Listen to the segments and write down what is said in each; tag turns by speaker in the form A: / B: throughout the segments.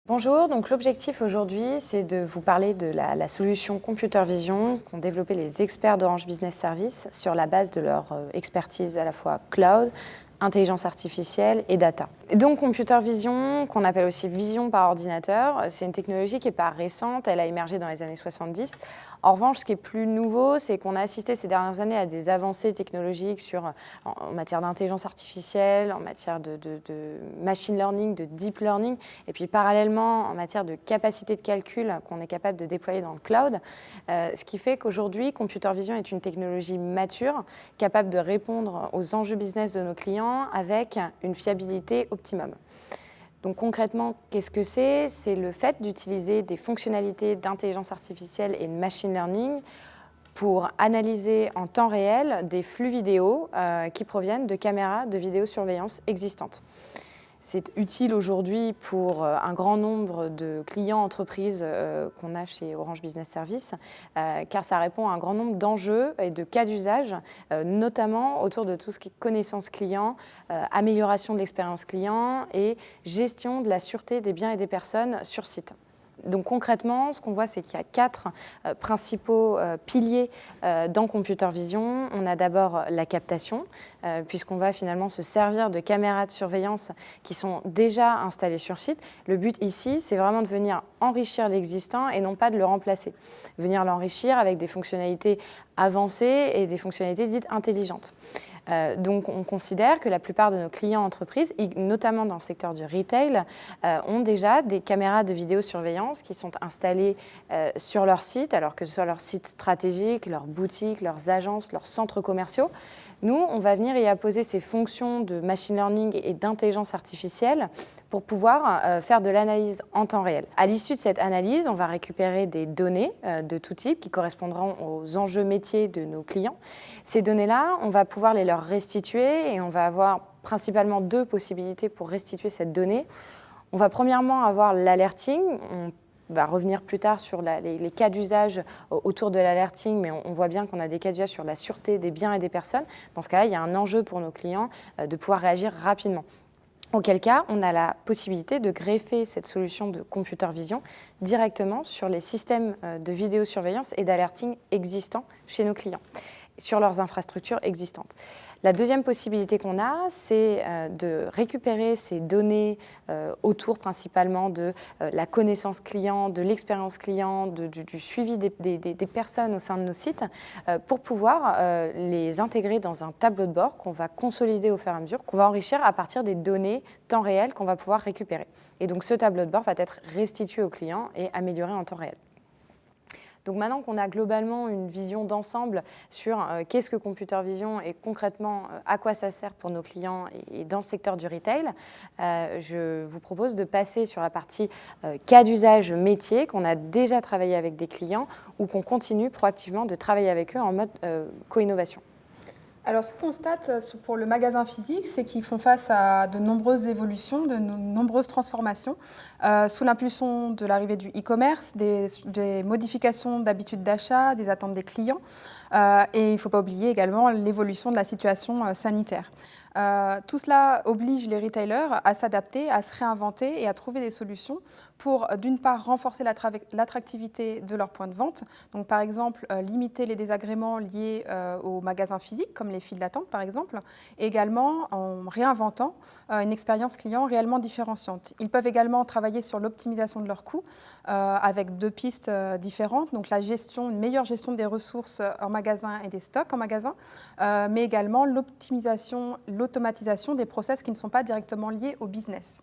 A: Bonjour, donc l'objectif aujourd'hui, c'est de vous parler de la solution Computer Vision qu'ont développé les experts d'Orange Business Services sur la base de leur expertise à la fois cloud, intelligence artificielle et data. Et donc Computer Vision, qu'on appelle aussi vision par ordinateur, c'est une technologie qui n'est pas récente, elle a émergé dans les années 70. En revanche, ce qui est plus nouveau, c'est qu'on a assisté ces dernières années à des avancées technologiques en matière d'intelligence artificielle, en matière de machine learning, de deep learning, et puis parallèlement en matière de capacité de calcul qu'on est capable de déployer dans le cloud. Ce qui fait qu'aujourd'hui, Computer Vision est une technologie mature, capable de répondre aux enjeux business de nos clients avec une fiabilité optimum. Donc concrètement, qu'est-ce que c'est? C'est le fait d'utiliser des fonctionnalités d'intelligence artificielle et de machine learning pour analyser en temps réel des flux vidéo qui proviennent de caméras de vidéosurveillance existantes. C'est utile aujourd'hui pour un grand nombre de clients entreprises qu'on a chez Orange Business Services, car ça répond à un grand nombre d'enjeux et de cas d'usage, notamment autour de tout ce qui est connaissance client, amélioration de l'expérience client et gestion de la sûreté des biens et des personnes sur site. Donc concrètement, ce qu'on voit, c'est qu'il y a quatre principaux piliers dans Computer Vision. On a d'abord la captation, puisqu'on va finalement se servir de caméras de surveillance qui sont déjà installées sur site. Le but ici, c'est vraiment de venir enrichir l'existant et non pas de le remplacer. Venir l'enrichir avec des fonctionnalités avancées et des fonctionnalités dites intelligentes. Donc on considère que la plupart de nos clients entreprises, notamment dans le secteur du retail, ont déjà des caméras de vidéosurveillance qui sont installées sur leur site, alors que ce soit leur site stratégique, leurs boutiques, leurs agences, leurs centres commerciaux. Nous, on va venir y apposer ces fonctions de machine learning et d'intelligence artificielle pour pouvoir faire de l'analyse en temps réel. À l'issue de cette analyse, on va récupérer des données de tout type qui correspondront aux enjeux métiers de nos clients. Ces données-là, on va pouvoir les leur restituer et on va avoir principalement deux possibilités pour restituer cette donnée. On va premièrement avoir l'alerting. On va revenir plus tard sur les cas d'usage autour de l'alerting, mais on voit bien qu'on a des cas d'usage sur la sûreté des biens et des personnes. Dans ce cas-là, il y a un enjeu pour nos clients de pouvoir réagir rapidement. Auquel cas, on a la possibilité de greffer cette solution de Computer Vision directement sur les systèmes de vidéosurveillance et d'alerting existants chez nos clients, sur leurs infrastructures existantes. La deuxième possibilité qu'on a, c'est de récupérer ces données autour principalement de la connaissance client, de l'expérience client, du suivi des personnes au sein de nos sites, pour pouvoir les intégrer dans un tableau de bord qu'on va consolider au fur et à mesure, qu'on va enrichir à partir des données temps réel qu'on va pouvoir récupérer. Et donc ce tableau de bord va être restitué au client et amélioré en temps réel. Donc maintenant qu'on a globalement une vision d'ensemble sur qu'est-ce que Computer Vision et concrètement à quoi ça sert pour nos clients et dans le secteur du retail, je vous propose de passer sur la partie cas d'usage métier qu'on a déjà travaillé avec des clients ou qu'on continue proactivement de travailler avec eux en mode co-innovation.
B: Alors, ce qu'on constate pour le magasin physique, c'est qu'ils font face à de nombreuses évolutions, de nombreuses transformations, sous l'impulsion de l'arrivée du e-commerce, des modifications d'habitudes d'achat, des attentes des clients, et il ne faut pas oublier également l'évolution de la situation sanitaire. Tout cela oblige les retailers à s'adapter, à se réinventer et à trouver des solutions pour, d'une part, renforcer l'attractivité de leurs points de vente. Donc, par exemple, limiter les désagréments liés aux magasins physiques, comme les files d'attente, par exemple, et également en réinventant une expérience client réellement différenciante. Ils peuvent également travailler sur l'optimisation de leurs coûts avec deux pistes différentes. Donc, une meilleure gestion des ressources en magasin et des stocks en magasin, mais également l'automatisation des process qui ne sont pas directement liés au business.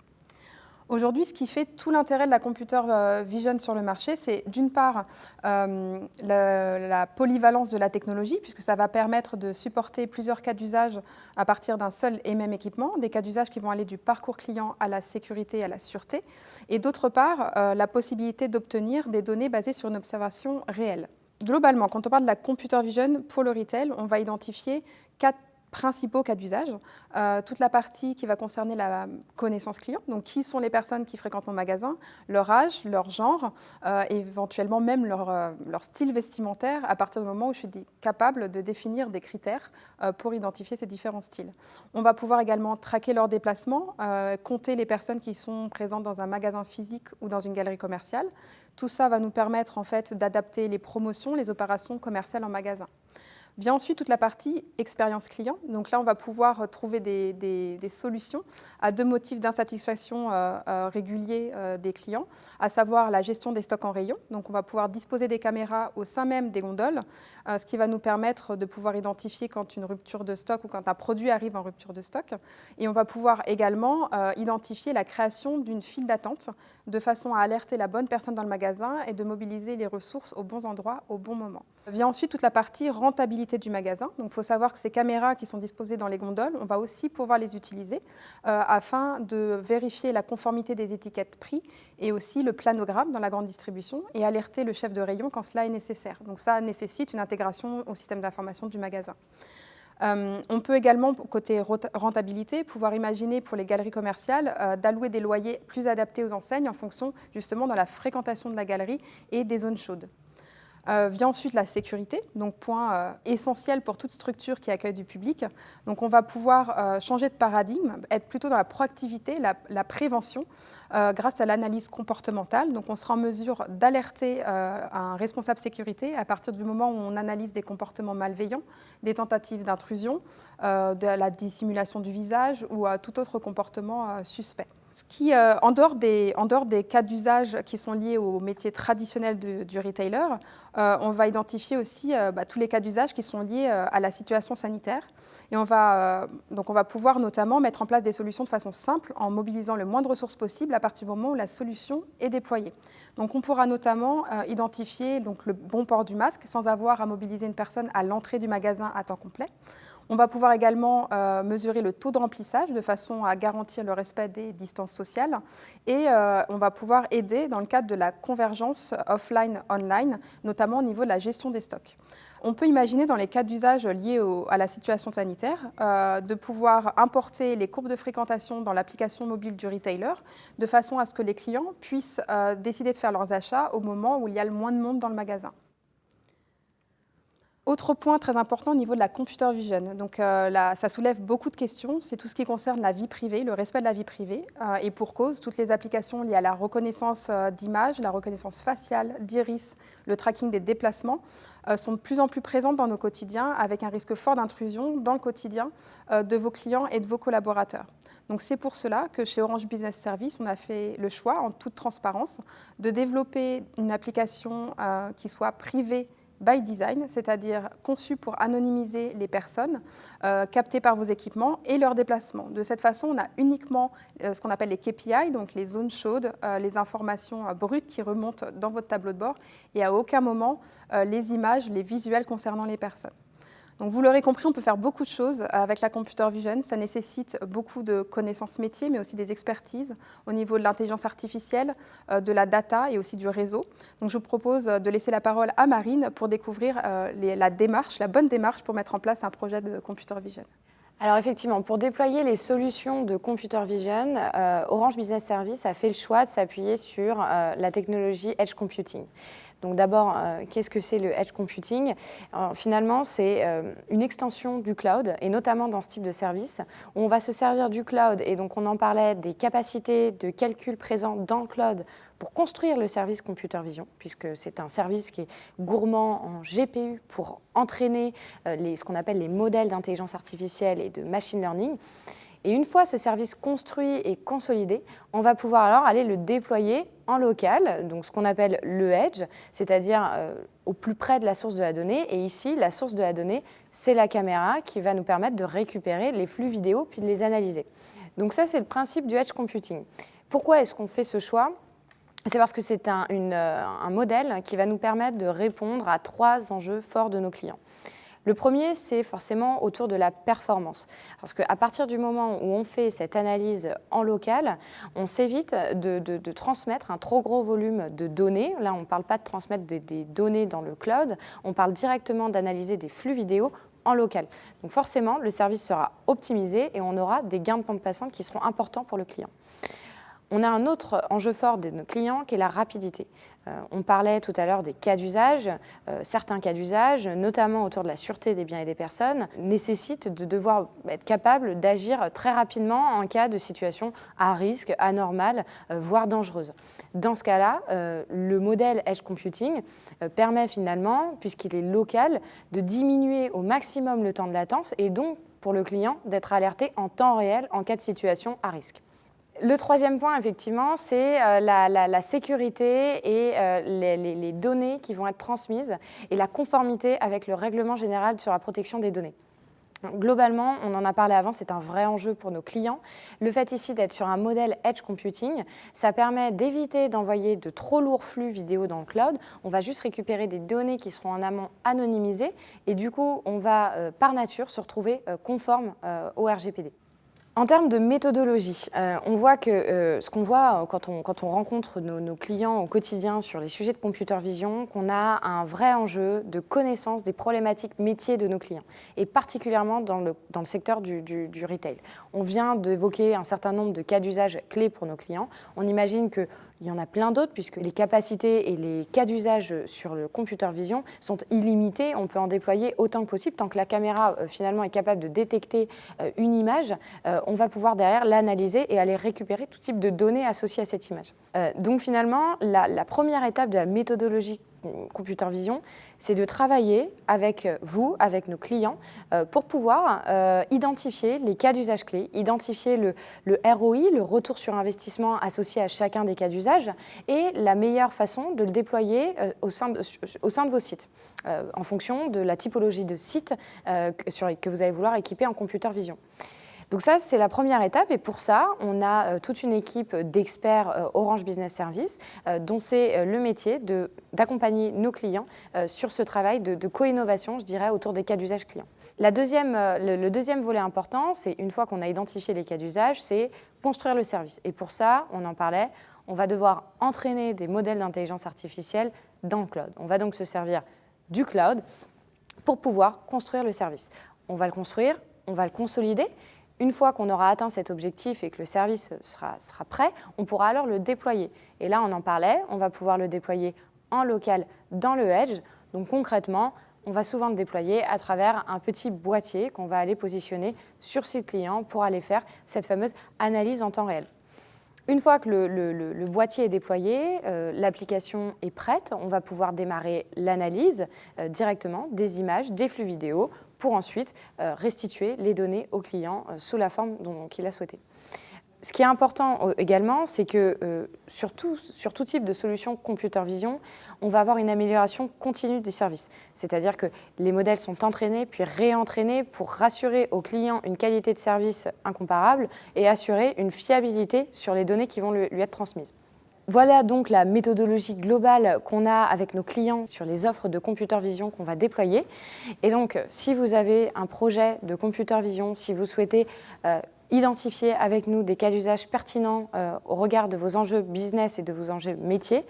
B: Aujourd'hui, ce qui fait tout l'intérêt de la Computer Vision sur le marché, c'est d'une part la polyvalence de la technologie, puisque ça va permettre de supporter plusieurs cas d'usage à partir d'un seul et même équipement, des cas d'usage qui vont aller du parcours client à la sécurité et à la sûreté, et d'autre part, la possibilité d'obtenir des données basées sur une observation réelle. Globalement, quand on parle de la Computer Vision pour le retail, on va identifier quatre principaux cas d'usage. Toute la partie qui va concerner la connaissance client, donc qui sont les personnes qui fréquentent mon magasin, leur âge, leur genre, éventuellement même leur style vestimentaire, à partir du moment où je suis capable de définir des critères pour identifier ces différents styles. On va pouvoir également traquer leurs déplacements, compter les personnes qui sont présentes dans un magasin physique ou dans une galerie commerciale. Tout ça va nous permettre en fait d'adapter les promotions, les opérations commerciales en magasin. Vient ensuite toute la partie expérience client. Donc là, on va pouvoir trouver des solutions à deux motifs d'insatisfaction réguliers des clients, à savoir la gestion des stocks en rayon. Donc on va pouvoir disposer des caméras au sein même des gondoles, ce qui va nous permettre de pouvoir identifier quand une rupture de stock ou quand un produit arrive en rupture de stock. Et on va pouvoir également identifier la création d'une file d'attente de façon à alerter la bonne personne dans le magasin et de mobiliser les ressources aux bons endroits au bon moment. Vient ensuite toute la partie rentabilité du magasin. Donc, il faut savoir que ces caméras qui sont disposées dans les gondoles, on va aussi pouvoir les utiliser afin de vérifier la conformité des étiquettes prix et aussi le planogramme dans la grande distribution et alerter le chef de rayon quand cela est nécessaire. Donc, ça nécessite une intégration au système d'information du magasin. On peut également, côté rentabilité, pouvoir imaginer pour les galeries commerciales d'allouer des loyers plus adaptés aux enseignes en fonction justement de la fréquentation de la galerie et des zones chaudes. Vient ensuite la sécurité, donc point essentiel pour toute structure qui accueille du public. Donc on va pouvoir changer de paradigme, être plutôt dans la proactivité, la prévention, grâce à l'analyse comportementale. Donc on sera en mesure d'alerter un responsable sécurité à partir du moment où on analyse des comportements malveillants, des tentatives d'intrusion, de la dissimulation du visage ou tout autre comportement suspect. Ce qui, en dehors des cas d'usage qui sont liés au métier traditionnel du retailer, on va identifier aussi tous les cas d'usage qui sont liés à la situation sanitaire. Et on va pouvoir notamment mettre en place des solutions de façon simple en mobilisant le moins de ressources possible à partir du moment où la solution est déployée. Donc on pourra notamment identifier le bon port du masque sans avoir à mobiliser une personne à l'entrée du magasin à temps complet. On va pouvoir également mesurer le taux de remplissage de façon à garantir le respect des distances sociales. Et on va pouvoir aider dans le cadre de la convergence offline-online, notamment au niveau de la gestion des stocks. On peut imaginer dans les cas d'usage liés à la situation sanitaire de pouvoir importer les courbes de fréquentation dans l'application mobile du retailer de façon à ce que les clients puissent décider de faire leurs achats au moment où il y a le moins de monde dans le magasin. Autre point très important au niveau de la computer vision. Donc, ça soulève beaucoup de questions. C'est tout ce qui concerne la vie privée, le respect de la vie privée. Et pour cause, toutes les applications liées à la reconnaissance d'images, la reconnaissance faciale, d'iris, le tracking des déplacements sont de plus en plus présentes dans nos quotidiens avec un risque fort d'intrusion dans le quotidien de vos clients et de vos collaborateurs. Donc, c'est pour cela que chez Orange Business Services, on a fait le choix, en toute transparence, de développer une application qui soit privée by design, c'est-à-dire conçu pour anonymiser les personnes captées par vos équipements et leurs déplacements. De cette façon, on a uniquement ce qu'on appelle les KPI, donc les zones chaudes, les informations brutes qui remontent dans votre tableau de bord et à aucun moment les images, les visuels concernant les personnes. Donc vous l'aurez compris, on peut faire beaucoup de choses avec la computer vision. Ça nécessite beaucoup de connaissances métiers, mais aussi des expertises au niveau de l'intelligence artificielle, de la data et aussi du réseau. Donc je vous propose de laisser la parole à Marine pour découvrir la bonne démarche pour mettre en place un projet de computer vision.
A: Alors effectivement, pour déployer les solutions de computer vision, Orange Business Services a fait le choix de s'appuyer sur la technologie Edge Computing. Donc d'abord, qu'est-ce que c'est le Edge Computing ? Finalement, c'est une extension du cloud, et notamment dans ce type de service, où on va se servir du cloud, et donc on en parlait des capacités de calcul présentes dans le cloud pour construire le service computer vision, puisque c'est un service qui est gourmand en GPU pour entraîner ce qu'on appelle les modèles d'intelligence artificielle et de machine learning. Et une fois ce service construit et consolidé, on va pouvoir alors aller le déployer en local, donc ce qu'on appelle le edge, c'est-à-dire au plus près de la source de la donnée. Et ici, la source de la donnée, c'est la caméra qui va nous permettre de récupérer les flux vidéo puis de les analyser. Donc ça, c'est le principe du edge computing. Pourquoi est-ce qu'on fait ce choix ? C'est parce que c'est un modèle qui va nous permettre de répondre à 3 enjeux forts de nos clients. Le premier, c'est forcément autour de la performance. Parce qu'à partir du moment où on fait cette analyse en local, on s'évite de transmettre un trop gros volume de données. Là, on ne parle pas de transmettre des données dans le cloud, on parle directement d'analyser des flux vidéo en local. Donc forcément, le service sera optimisé et on aura des gains de bande passante qui seront importants pour le client. On a un autre enjeu fort de nos clients qui est la rapidité. On parlait tout à l'heure des cas d'usage. Certains cas d'usage, notamment autour de la sûreté des biens et des personnes, nécessitent de devoir être capable d'agir très rapidement en cas de situation à risque, anormale, voire dangereuse. Dans ce cas-là, le modèle Edge Computing permet finalement, puisqu'il est local, de diminuer au maximum le temps de latence et donc pour le client d'être alerté en temps réel en cas de situation à risque. Le troisième point, effectivement, c'est la sécurité et les données qui vont être transmises et la conformité avec le règlement général sur la protection des données. Globalement, on en a parlé avant, c'est un vrai enjeu pour nos clients. Le fait ici d'être sur un modèle Edge Computing, ça permet d'éviter d'envoyer de trop lourds flux vidéo dans le cloud. On va juste récupérer des données qui seront en amont anonymisées et du coup, on va par nature se retrouver conforme au RGPD. En termes de méthodologie, on voit que ce qu'on voit quand on rencontre nos clients au quotidien sur les sujets de computer vision, qu'on a un vrai enjeu de connaissance des problématiques métiers de nos clients, et particulièrement dans le secteur du retail. On vient d'évoquer un certain nombre de cas d'usage clés pour nos clients. On imagine qu'il y en a plein d'autres puisque les capacités et les cas d'usage sur le computer vision sont illimités. On peut en déployer autant que possible. Tant que la caméra finalement est capable de détecter une image, on va pouvoir derrière l'analyser et aller récupérer tout type de données associées à cette image. Donc finalement, la première étape de la méthodologie computer vision, c'est de travailler avec vous, avec nos clients, pour pouvoir identifier les cas d'usage clés, identifier le ROI, le retour sur investissement associé à chacun des cas d'usage, et la meilleure façon de le déployer au sein de vos sites, en fonction de la typologie de site que vous allez vouloir équiper en computer vision. Donc ça, c'est la première étape et pour ça, on a toute une équipe d'experts Orange Business Services dont c'est le métier d'accompagner nos clients sur ce travail de co-innovation, je dirais, autour des cas d'usage clients. Le deuxième volet important, c'est une fois qu'on a identifié les cas d'usage, c'est construire le service. Et pour ça, on en parlait, on va devoir entraîner des modèles d'intelligence artificielle dans le cloud. On va donc se servir du cloud pour pouvoir construire le service. On va le construire, on va le consolider. Une fois qu'on aura atteint cet objectif et que le service sera prêt, on pourra alors le déployer. Et là, on en parlait, on va pouvoir le déployer en local dans le Edge. Donc concrètement, on va souvent le déployer à travers un petit boîtier qu'on va aller positionner sur site client pour aller faire cette fameuse analyse en temps réel. Une fois que le boîtier est déployé, l'application est prête, on va pouvoir démarrer l'analyse directement des images, des flux vidéo, pour ensuite restituer les données au client sous la forme qu'il a souhaité. Ce qui est important également, c'est que sur tout type de solution computer vision, on va avoir une amélioration continue du service. C'est-à-dire que les modèles sont entraînés puis réentraînés pour rassurer au client une qualité de service incomparable et assurer une fiabilité sur les données qui vont lui être transmises. Voilà donc la méthodologie globale qu'on a avec nos clients sur les offres de computer vision qu'on va déployer. Et donc, si vous avez un projet de computer vision, si vous souhaitez identifier avec nous des cas d'usage pertinents au regard de vos enjeux business et de vos enjeux métiers,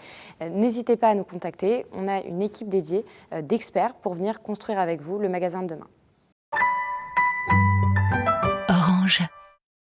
A: n'hésitez pas à nous contacter. On a une équipe dédiée d'experts pour venir construire avec vous le magasin de demain.